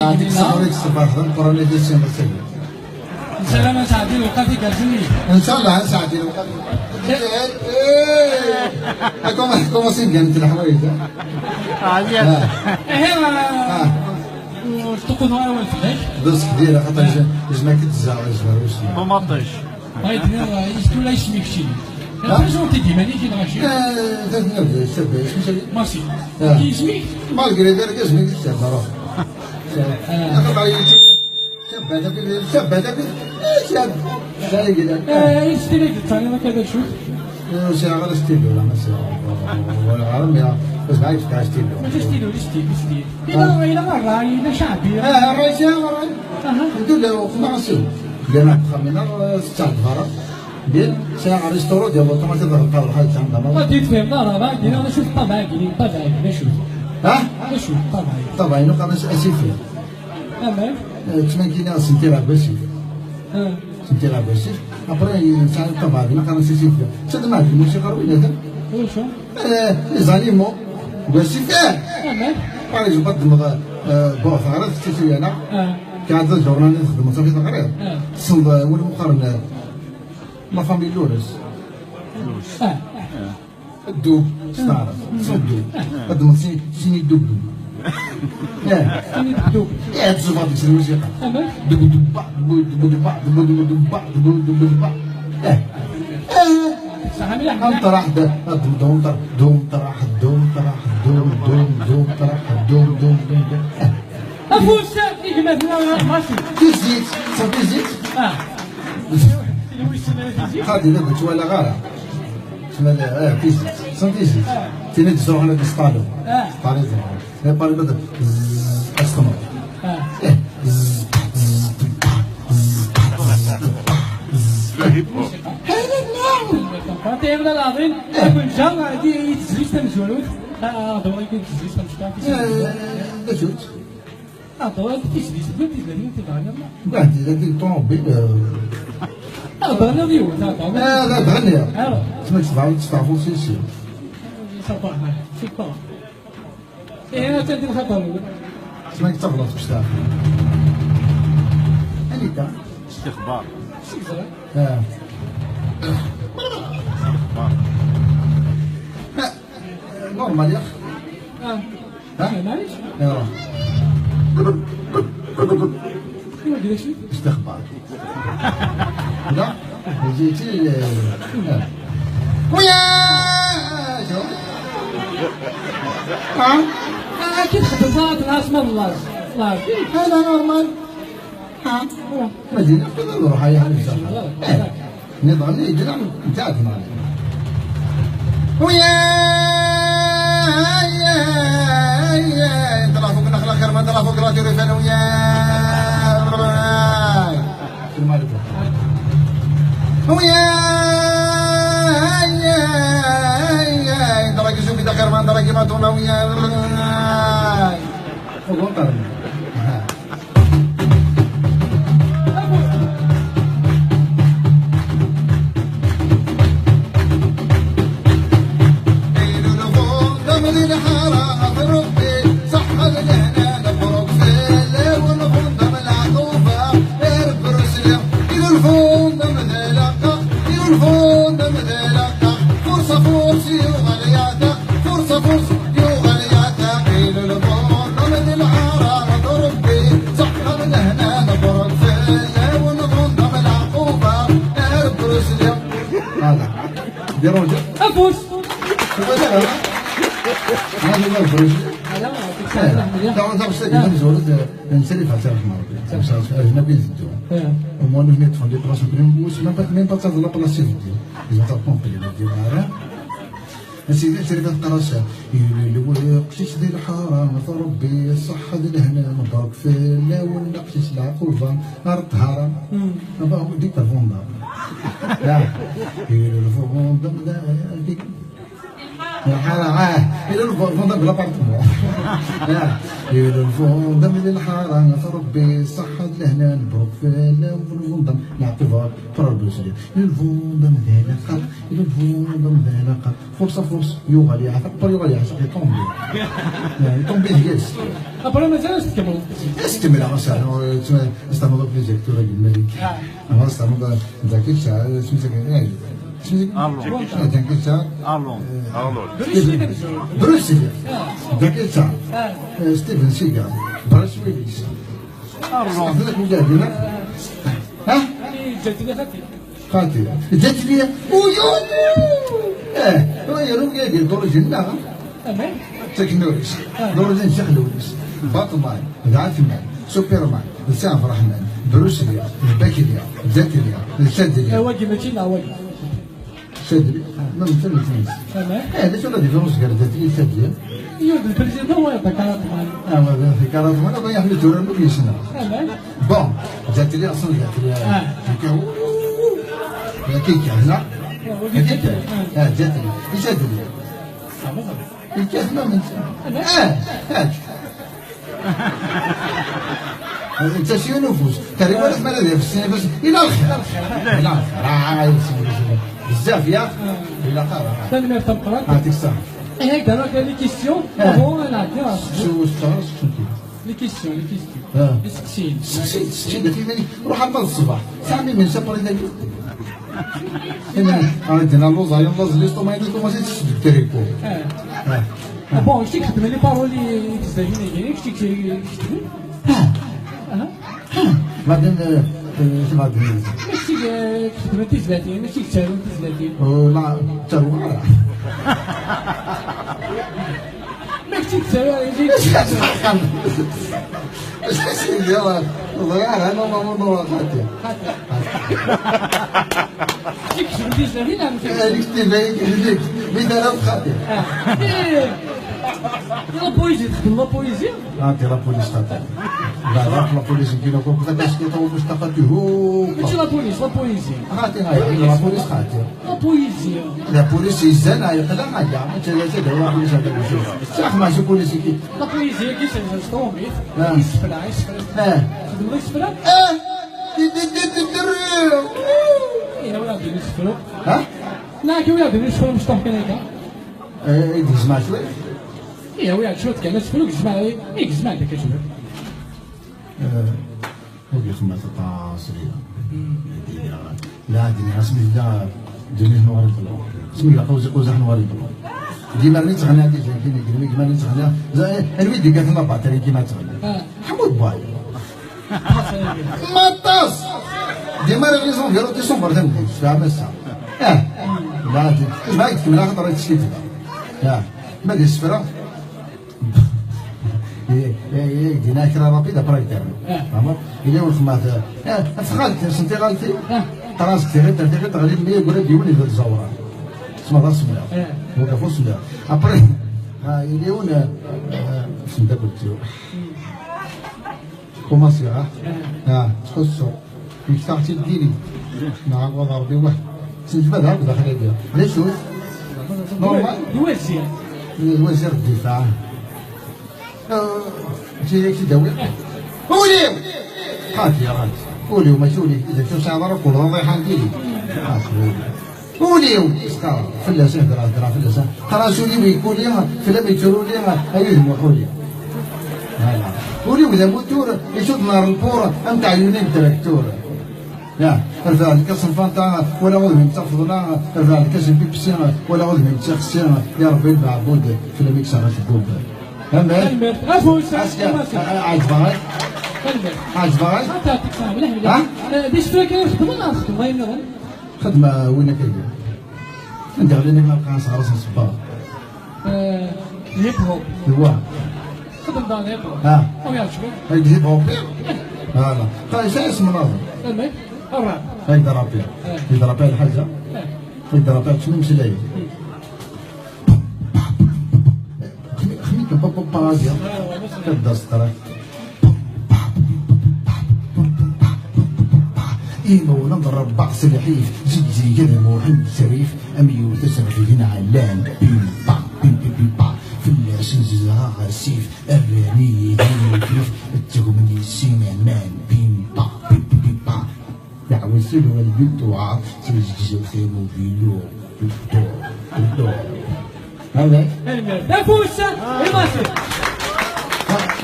هذيك صغيرك الصباح قراني ديال سي مرسل سلامة ساعتين وقتي كرجلي ان شاء الله ساعتين كومونسي كانت الحوايج تقول نهار اول فلاش دوز كبيره خاطر جنا كتزاوج واش وما طيش بغيت يسكن لا يسميك شي بريزونتي ديما نيجي نغاشي ماشي كي يسميك مالغري داير كاسميك الشابه راه شابه هذاك شاب يستلك الثاني ما كذا شوف سي غير ستيلو ولا ولا عربي بس عايش تاع ستيلو ما تستيلو ستيل إلا مرة إلا شعبي الرئيس ندير له خماسي ديال خمينا 6 دفار ديال ساعه ريستورو ديال اوتوماتيك ضغط الحاج عندها غادي تفهم راه باقي انا نشوف الطبع كاين نشوف نشوف طبعا انه قام اسيفي امان كما كاين سنتي راه باسيف سنتي راه باسيف ابري ساعه طبعا انا قام اسيفي تشد معك الموسيقى روينه وشو لي زانيمو باسيف امان باغي نبدل بوث غير ستيتي انا كان هذا الجورنال اللي نخدمو صافي تقرير تصل هو المقارنه لا فامي لوريس الدوب تعرف الدوب هاد المصري سيني الدوب سيني الدوب تشوف هذيك الموسيقى دب دب دب دب دب دب دب دب دب دب طرح دوم طرح دوم طرح دوم طرح دوم دوم دوم طرح دوم دوم دوم افوس فيك مثلا ماشي تزيد صافي زيد هادي دابا توالى غاره تسمى تيزيد صافي تيزيد تينا تزرع على السطالو طالي زرع طالي بدا استمر فاتي ولا العظيم كون جا غادي يتزليش تمزولوت دوري كاين تزليش تمشكا داشوت دوري تزليش بغيت تزليش تبغى بعد هذيك الطوموبيل بغينا ديو لا تغني تسمع تستعرفوا سيسي صباح شكرا انا تندير خطر سمعك تغلط بزاف انيتا استخبار نورمال يا اخي معليش استخبار لا جيتي ويا شو اكيد خطفات الناس من الله هذا نورمال مدينة كذا نروح عليها نظام يجي نتاعك معنا ويا طلع فوق النخلة خير ما طلع فوق راسي ريفان ويا ويا دراكي شوفي خير ما دراكي ما تونا ويا افوس نسالي فاتح المرض اجنبي زدو ومون فينيت فون دي بلاصه كريم واش ميم با تاع لا بلاصه ديال لازم تعرفون ديال العراق سيدي شركه القراصه قشيش ديال الحرام ربي الصحه ديال هنا مبروك في الاول قشيش العقوبه نهار الطهاره ديك الفوندا لا الفوندا ديك الحارة إلى الفندق بلا بارتمون إلى الفندق للحارة ربي صحة لهنا نبروك في الفندق نعطيها برابوسلي إلى الفندق ذلك إلى الفندق ذلك فرصة يغالي عثق يغالي عثق يطومبي يطومبي هيس أبرا مازال استكمل استمر مثلا استمر في الدكتورة الملك أنا استمر ذاك الساعة سميتك بروسلي ذاك الساعة ستيفن سيغال براس ويليس عرفتك مجاهدنا ها؟ جات لي خالتي جات لي ويا روكي ديال دور الجنة تكنولوجي دور الجنة شخلوليس باطمان ذاتمان سوبرمان لسان فرحمان بروسلي باكيليا ذاتيليا الشادليا واجي ماشي لا واجي شادلي ما مثل الفلوس ليش ولا ديفيرونس قال ذاتيليا شادليا يود البريزيدون هو يعطي كاراتمان في كاراتمان هذا يحمل تورا ما كيسنا بون ذاتيليا اصلا ذاتيليا كيكا هنا ذاتيليا شادليا الكاس ما من هاك انت شنو نفوس تقريبا اسمع لي في السنه بس الى الخير الى الخير بزاف يا الى قرا ثاني ما تنقرا عطيك الصحه هيك دابا كاين لي كيسيون بون انا عندي شو الصراحه لي كيسيون لي سكسين سكسين دابا روح عند الصباح سامي من سبر دابا انا عندنا لوزا يلا زليستو ما يديكو ما سيتش تريكو بون شتي كتب لي بارول لي تزاجين يعني شتي كتب بعدين شنو غادي ماشي كتب تزلاتين ماشي كتابو تزلاتين لا تروى ماشي كتابو يجي يلا ضيعها انا ما خاطي كتب تزلاتين هذيك تبين هذيك بدنا خاطي لا بويزي تخدم لا بويزي انت لا بوليس خاطي لا بوليس كيلو كوك كداش كيطوب مستقبته ماشي لا بوليس لا بويزي خاطي هاي لا بوليس خاطي لا بويزي لا بوليس يزنا يقدر حاجه انت لا بوليس هذا الشيء صح ماشي بوليس كي لا بويزي كي سطوميت يسفرع خدم لك يسفرع يا ولادي نسفروا لا كي ولادي نسفروا مش طاح كنيكا يجمع شوي يا ولاد شوت كان نسفروا يجمع داك الشوط هو يخدم التصريح لا دنيا اسمي لا دنيا نوار البلو اسمي لا قوز نوار البلو ديما اللي تغنى هذه كاين ديما اللي تغنى الويدي قالت لنا بعد كيما تغنى حمود باي مطاس ديما اللي يصون ديالو تيصبر تنقول فاهم الساعه لا ما يكتب لا خطره تشكيت ما دي السفره دينا كرا رابيده برايتر فهمت الى وخمات فخالتي سنتي غالتي راسك تغير تغلب 100 يقول ديوني في الزوره اسمها راس ملا وقفوا سلا ابري اليون سنتا قلت كوماسي تخصو يفتحتي الديني مع وضع ربي واحد سنجبد هكذا خليها ليش نورمال وزير الدفاع شي داوي قولي هاتي يا راجل قولي ومشولي اذا شو ساعه قول رايحه نديري قولي اسكار فلاسه درا فلاسه خرجوني ويقولي فلم يجروا لي ايهم وقولي قولي واذا موتور يشوف نار البوره انت عيونين تراكتور يا رفع الكاس الفانتا ولا غير من تاخذنا رفع الكاس البيبسي ولا غير من تاخذنا يا ربي المعبود في الميكس على الدوب كلمة أفوز عجبك عجبك تعطيك ساعة مليح مليح باش فاك نخدم ولا نخدم وين نغن خدمة وين كاين انت غادي نلقى صغار صباط هيب هوب هو خدم دار هيب هوب ويعجبك هيك هيب هوب فوالا طيب شنو اسم الناظر؟ المهم الراب هيك ضربتها هيك ضربتها الحاجة هيك ضربتها شنو مشي لي خميك بابا هادية تبدا السطرة إيمو نضرب بعض سلاحيف جدي قدم وحد شريف أمي وتسرح هنا علان بيم بام بيبا فلاش نزلها غاسيف الراني يكلف التغمني سيمان بيمبا بيبا يعوسلو البنتوعة تيجي خيمو بيلو بالدور هذا نفوس المصري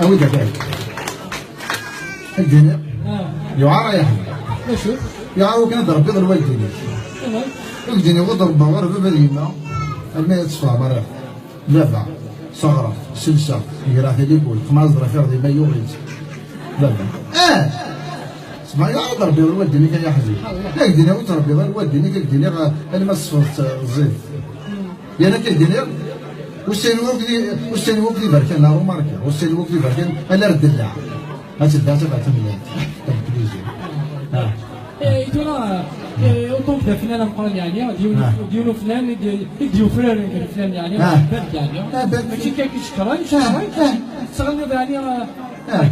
أود أبالك الدنيا يعارى يا حبيبي شوف يعارى كان ضرب بيض الوالدين الدنيا وضرب بغير ببلينا الماء تصفى مرة لافع صغرة سلسة يراث اللي يقول خماس درافير دي ما يغيث لافع اسمع يا ضرب بيض الوالدين يا حبيبي لا الدنيا وضرب بيض الوالدين الدنيا أنا ما صفرت الزيت يعني كالدنيا والسني وقت بركان نارو ماركا والسني وقت بركان انا رد اللعب هات الداتا بعد يدونا اوطون فنان مقرن يعني ديونو فلان ديو فلان يعني برك يعني ماشي كاين شكرا تستغل يعني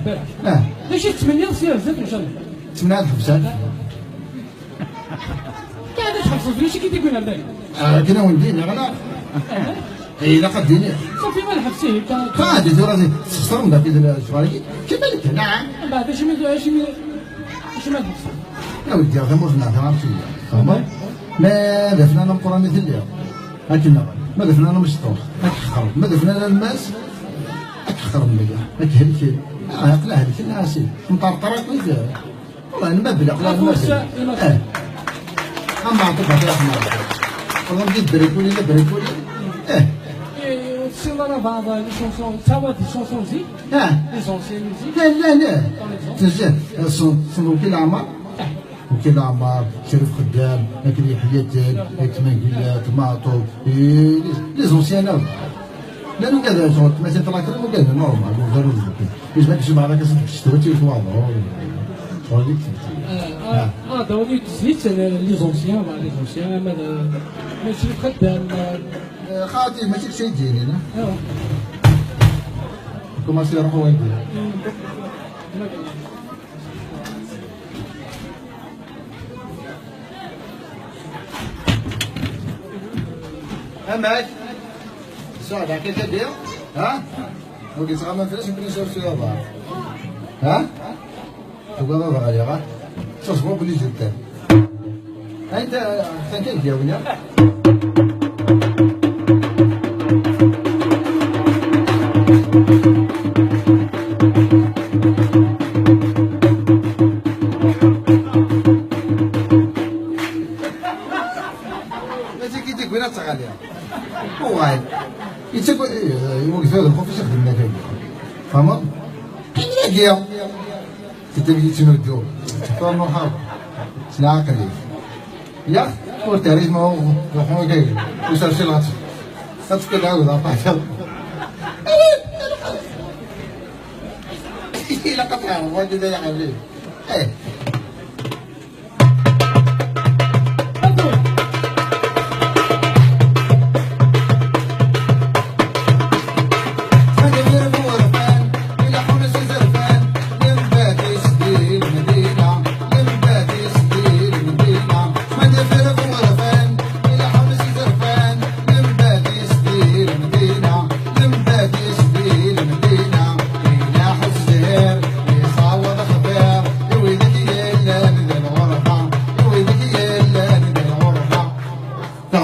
برك ليش تمنيض سير زاد ان شاء الله تمنى الحبسات كاع تحفظ ليش كي تقول هذاك كنا وندينا غلا اي لا قديني صافي ما الحبسيه قاعد ترى تخسر من ذاك الشوارعي كملت نعم بعد اش ما الحبس يا ودي هذا مرنا تمام فهمت ما دفنا انا القران مثل اليوم لكن ما دفنا انا مشطوح ما دفنا انا الماس اكثر من كذا اكهلك اقلع هذيك الناس مطرطرك ويجا والله انا ما بلغ لا ما بلغ اما عطيك هذا والله بديت بريكولي لا بريكولي c'est là بعض les chansons ça va des chansons aussi les anciennes musiques لا تجاه وكيل عمار وكيل عمار شريف خدام لكن حياتك تمانقيات ماطو لي زونسيان لانه كذا شغل مثلا طلع كلام وكذا نورمال ضروري باش ما تجمع على كاس تشتوتي وتواضع شغل دوني تزيد لي زونسيان مع لي زونسيان ماشي خدام خاطي ماشي شي يجيني انا كوماسي يروحوا وين أماك سؤال هكا تدير ها وقلت صغار ما فلاش يمكن نشوف شي هذا ها تقول هذا غالي غا تصبروا بلي جدا انت كان ديالنا واحد يتسكو يوقف هذا الخوف يخدم لنا كاين فهمت كاين كيا تتبي تنودو تفهم حرب سنعقلي يا والتاريخ ما هو يخون كاين وصار شي لغط تفكر عاود عطاك لا قطع واجد يا حبيبي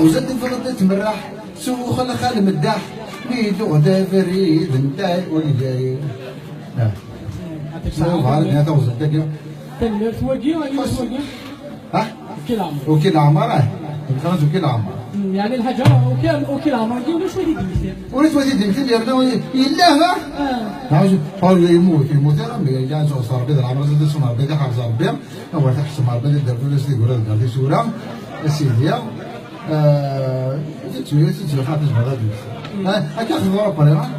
وزاد فرضت مرح سوخ الخال مداح ميدو غدا فريد نتاي وجاي شوف عارف هذا وزاد داك تنمر توقي ولا توقي ها وكيل عمر وكيل عمر خلاص وكيل عمر يعني الحاجه وكيل عمر ولا شويه ديال ولا شويه ديال يا بنا يلا ها هاو يموت راه جا صار بيد العمر زاد صنع بيد حافظ ربي هو تحت صنع بيد درت ولا سيدي يقول لك هذه سوره سيدي تجي خاطر هذا هكا خذوا ربنا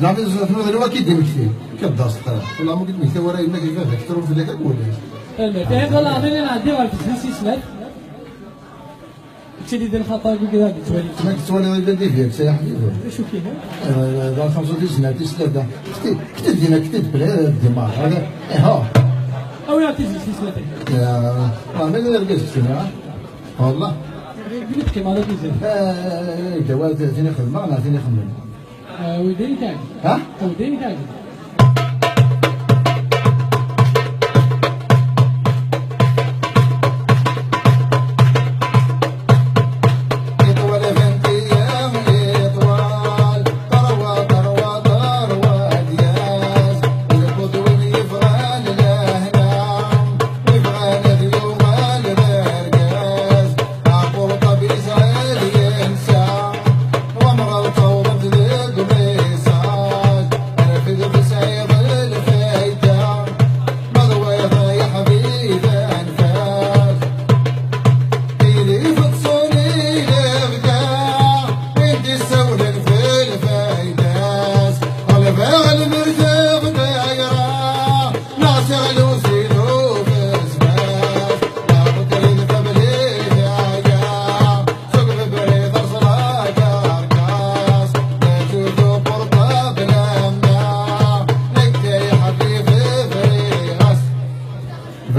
زعما زعما هو كيدير كثير كداس والله ما قلت لك ورا انك كثر في ذاك ولا لا والله عطيني نعدي على السلسله تشدي ديال الخطا كذا تولي ندير فيك سي حبيبي شو كاين دار 35 سنه تسلا كتب دينا كتب بلا الدماغ هذا ها او يعطي السلسله يا ما ندير كاش سنه والله قلت كيما هذا كيزيد دوات ثاني خدمه انا ثاني خدمه وديني تاني. ها؟ وديني تاني.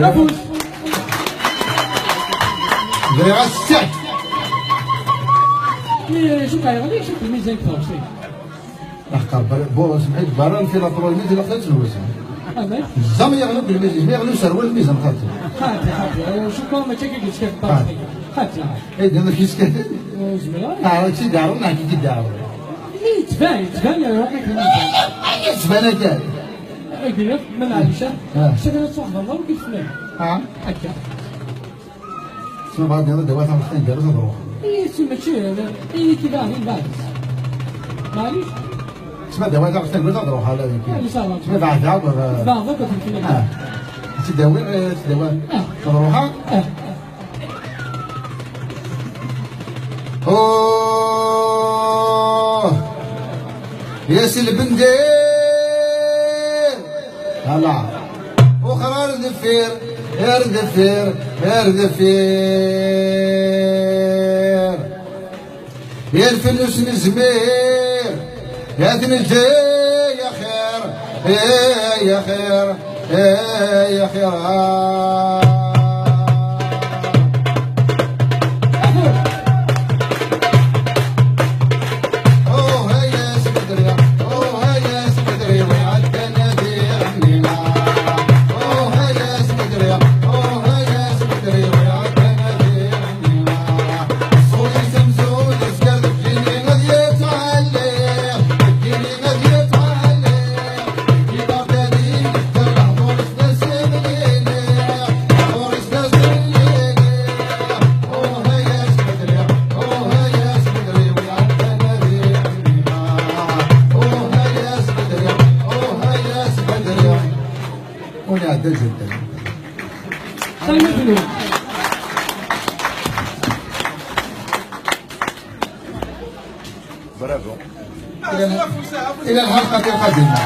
أفوز غير السعد شو كاين شوف الميزان كثر لحقا بو سمعت برا في لاطرول الميزان لا خدات الوزن زعما يغلب الميزان ما يغلب سروال الميزان خاطر شو كون ما تشكيك كيف طاحتي خاطر اي انا كيس كده زميلا شي دارو نحكي كي دارو يتبان يا روحك الميزان يتبان كاع يقول لك من عايشه شنو تصح الله وكيف فلان هكا سما بعد هذا دوات عم تخين دارو تروح ماشي اي كذا من بعد معليش سما دوات عم تخين تروح على اللي صار سما بعد عاد بعض كنت تداوي تروحها اوه يا سي البندير هلا وخرار دفير اردفير يا الفلوس نزمير يا تنجي يا خير يا خير يا خير ونعدل جدا برافو إلى الحلقة القادمة